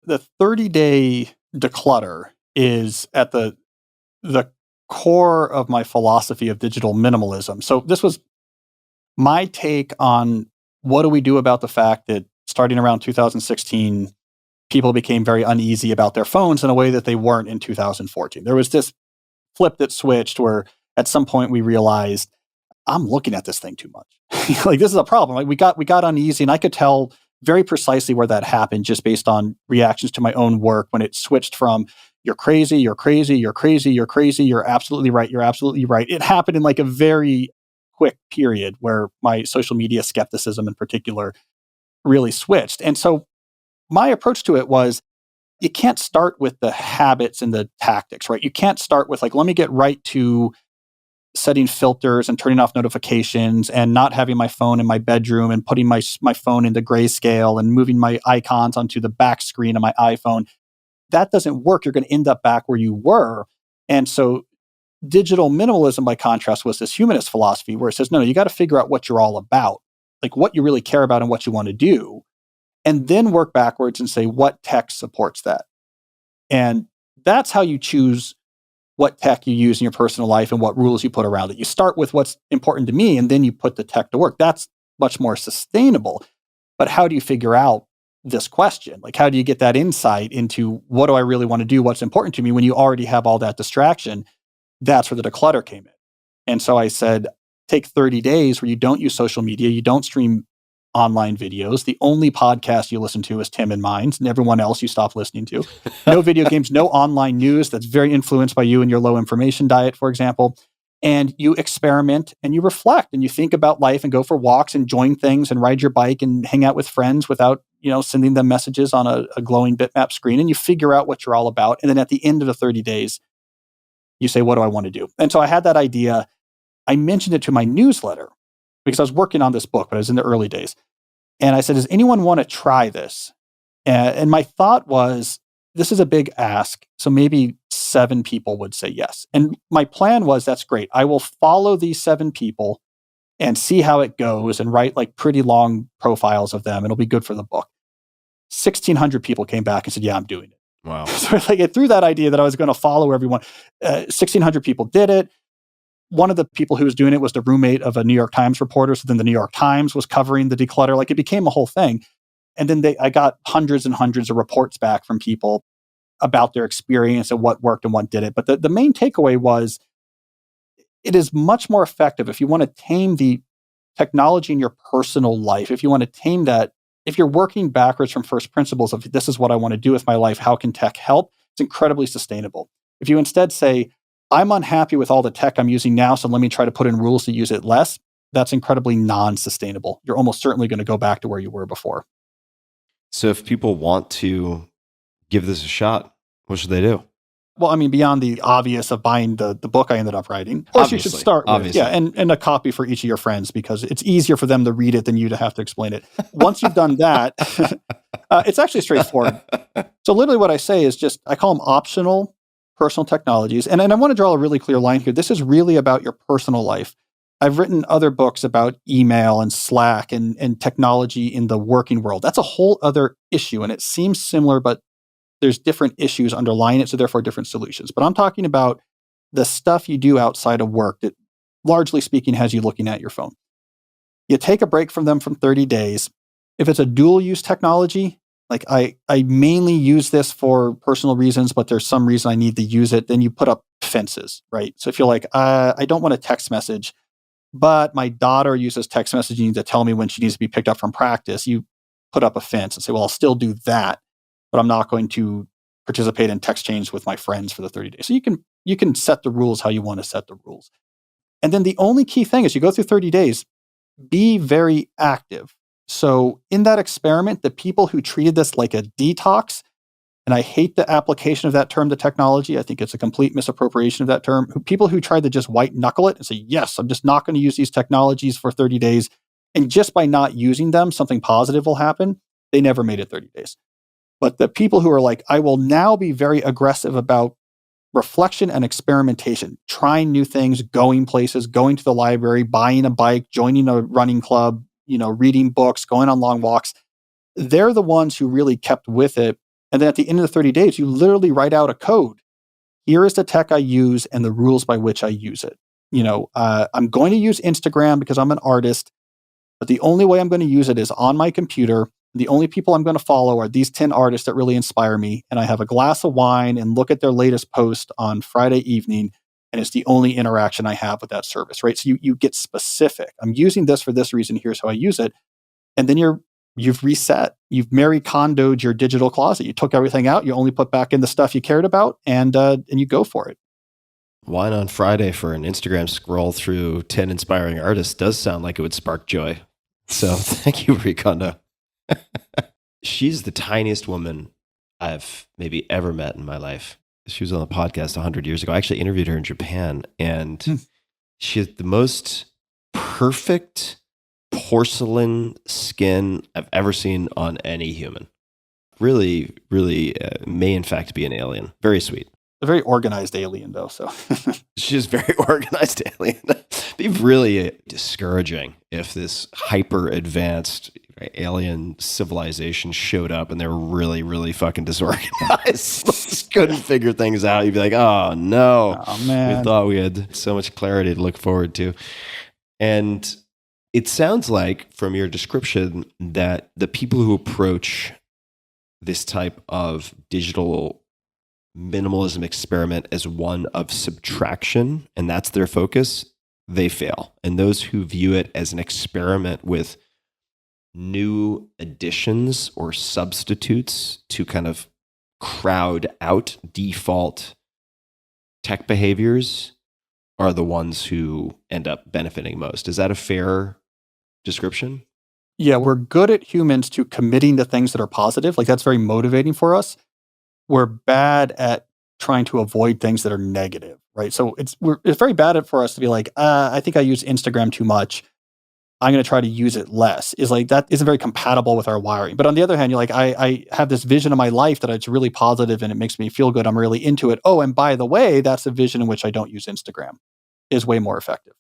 the 30-day declutter is at the core of my philosophy of digital minimalism. So this was my take on what do we do about the fact that starting around 2016, people became very uneasy about their phones in a way that they weren't in 2014. There was this flip that switched where at some point we realized I'm looking at this thing too much. Like this is a problem. Like we got uneasy, and I could tell very precisely where that happened just based on reactions to my own work when it switched from you're crazy, you're crazy, you're crazy, you're crazy, you're absolutely right, you're absolutely right. It happened in like a very quick period where my social media skepticism in particular really switched. And so my approach to it was you can't start with the habits and the tactics, right? You can't start with like, let me get right to setting filters and turning off notifications and not having my phone in my bedroom and putting my phone into grayscale and moving my icons onto the back screen of my iPhone. That doesn't work. You're going to end up back where you were. And so digital minimalism, by contrast, was this humanist philosophy where it says, no, you got to figure out what you're all about, like what you really care about and what you want to do, and then work backwards and say, what tech supports that? And that's how you choose what tech you use in your personal life and what rules you put around it. You start with what's important to me, and then you put the tech to work. That's much more sustainable. But how do you figure out this question? Like, how do you get that insight into what do I really want to do? What's important to me when you already have all that distraction? That's where the declutter came in. And so I said, take 30 days where you don't use social media, you don't stream online videos. The only podcast you listen to is Tim and mine, and everyone else you stop listening to. No video games, no online news that's very influenced by you and your low information diet, for example. And you experiment and you reflect and you think about life and go for walks and join things and ride your bike and hang out with friends without, sending them messages on a glowing bitmap screen. And you figure out what you're all about. And then at the end of the 30 days, you say, what do I want to do? And so I had that idea. I mentioned it to my newsletter because I was working on this book, but I was in the early days. And I said, does anyone want to try this? And my thought was, this is a big ask. So maybe 7 people would say yes. And my plan was, that's great. I will follow these 7 people and see how it goes and write like pretty long profiles of them. It'll be good for the book. 1,600 people came back and said, yeah, I'm doing it. Wow. So like it threw that idea that I was going to follow everyone. 1,600 people did it. One of the people who was doing it was the roommate of a New York Times reporter. So then the New York Times was covering the declutter. Like it became a whole thing. And then I got hundreds and hundreds of reports back from people about their experience and what worked and what didn't. But the main takeaway was it is much more effective if you want to tame the technology in your personal life. If you want to tame that, if you're working backwards from first principles of this is what I want to do with my life, how can tech help? It's incredibly sustainable. If you instead say, I'm unhappy with all the tech I'm using now, so let me try to put in rules to use it less, that's incredibly non-sustainable. You're almost certainly going to go back to where you were before. So if people want to give this a shot, what should they do? Well, I mean, beyond the obvious of buying the book I ended up writing, of course you should start with, and a copy for each of your friends because it's easier for them to read it than you to have to explain it. Once you've done that, it's actually straightforward. So literally what I say is just, I call them optional personal technologies. And I want to draw a really clear line here. This is really about your personal life. I've written other books about email and Slack and technology in the working world. That's a whole other issue. And it seems similar, but there's different issues underlying it, so therefore different solutions. But I'm talking about the stuff you do outside of work that, largely speaking, has you looking at your phone. You take a break from them from 30 days. If it's a dual-use technology, like I mainly use this for personal reasons, but there's some reason I need to use it, then you put up fences, right? So if you're like, I don't want a text message, but my daughter uses text messaging to tell me when she needs to be picked up from practice, you put up a fence and say, well, I'll still do that, but I'm not going to participate in text chains with my friends for the 30 days. So you can set the rules how you want to set the rules. And then the only key thing is you go through 30 days, be very active. So in that experiment, the people who treated this like a detox, and I hate the application of that term to technology. I think it's a complete misappropriation of that term. People who tried to just white knuckle it and say, yes, I'm just not going to use these technologies for 30 days. And just by not using them, something positive will happen. They never made it 30 days. But the people who are like, I will now be very aggressive about reflection and experimentation, trying new things, going places, going to the library, buying a bike, joining a running club, reading books, going on long walks. They're the ones who really kept with it And then at the end of the 30 days, you literally write out a code. Here is the tech I use and the rules by which I use it. I'm going to use Instagram because I'm an artist, but the only way I'm going to use it is on my computer. The only people I'm going to follow are these 10 artists that really inspire me. And I have a glass of wine and look at their latest post on Friday evening. And it's the only interaction I have with that service, right? So you get specific. I'm using this for this reason. Here's how I use it. And then you've reset. You've Marie Kondoed your digital closet. You took everything out. You only put back in the stuff you cared about, and you go for it. Wine on Friday for an Instagram scroll through 10 inspiring artists does sound like it would spark joy. So thank you, Marie Kondo. She's the tiniest woman I've maybe ever met in my life. She was on the podcast 100 years ago. I actually interviewed her in Japan, and she has the most perfect porcelain skin I've ever seen on any human. Really, really may in fact be an alien. Very sweet. A very organized alien, though. So she's a very organized alien. It'd be really discouraging if this hyper advanced alien civilization showed up and they were really, really fucking disorganized. Just couldn't figure things out. You'd be like, oh no, man. We thought we had so much clarity to look forward to. And it sounds like from your description that the people who approach this type of digital minimalism experiment as one of subtraction, and that's their focus, they fail. And those who view it as an experiment with new additions or substitutes to kind of crowd out default tech behaviors are the ones who end up benefiting most. Is that a fair description? Yeah, we're good at humans to committing to things that are positive. Like that's very motivating for us. We're bad at trying to avoid things that are negative, right? So it's very bad for us to be like, I think I use Instagram too much. I'm going to try to use it less. Is like that isn't very compatible with our wiring. But on the other hand, you're like, I have this vision of my life that it's really positive and it makes me feel good. I'm really into it. Oh, and by the way, that's a vision in which I don't use Instagram. Is way more effective.